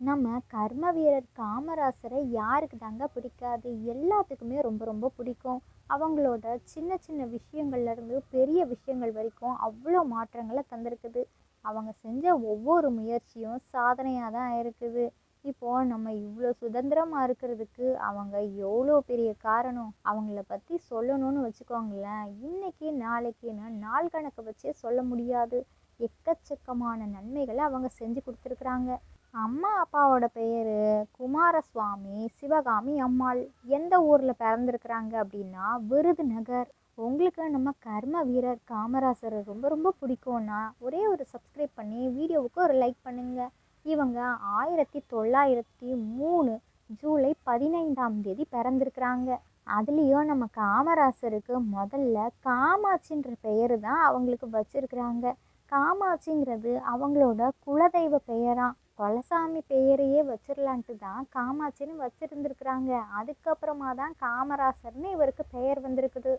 நம்ம கர்ம வீரர் காமராசரை யாருக்கு தாங்க பிடிக்காது? எல்லாத்துக்குமே ரொம்ப ரொம்ப பிடிக்கும். அவங்களோட சின்ன சின்ன விஷயங்கள்லேருந்து பெரிய விஷயங்கள் வரைக்கும் அவ்வளோ மாற்றங்களை தந்திருக்குது. அவங்க செஞ்ச ஒவ்வொரு முயற்சியும் சாதனையாக தான் இருக்குது. இப்போது நம்ம இவ்வளோ சுதந்திரமாக இருக்கிறதுக்கு அவங்க எவ்வளோ பெரிய காரணம். அவங்கள பற்றி சொல்லணும்னு வச்சுக்கோங்களேன், இன்னைக்கு நாளைக்குன்னு நாள் கணக்கு வச்சே சொல்ல முடியாது. எக்கச்சக்கமான நன்மைகளை அவங்க செஞ்சு கொடுத்துருக்குறாங்க. அம்மா அப்பாவோட பேர் குமாரசுவாமி சிவகாமி அம்மாள். எந்த ஊரில் பிறந்திருக்கிறாங்க அப்படின்னா விருதுநகர். உங்களுக்கு நம்ம கர்ம வீரர் காமராசரை ரொம்ப ரொம்ப பிடிக்கும்னா ஒரே ஒரு சப்ஸ்கிரைப் பண்ணி வீடியோவுக்கு ஒரு லைக் பண்ணுங்க. இவங்க 1903 ஜூலை 15ஆம் தேதி பிறந்திருக்கிறாங்க. அதுலேயும் நம்ம காமராசருக்கு முதல்ல காமாட்சின்ற பெயரு தான் அவங்களுக்கு வச்சிருக்கிறாங்க. காமாட்சிங்கிறது அவங்களோட குலதெய்வ பெயரா. கொலசாமி பெயரையே வச்சிடலான்ட்டு தான் காமாட்சின்னு வச்சிருந்துருக்குறாங்க. அதுக்கப்புறமா தான் காமராசர்னு இவருக்கு பெயர் வந்திருக்குது.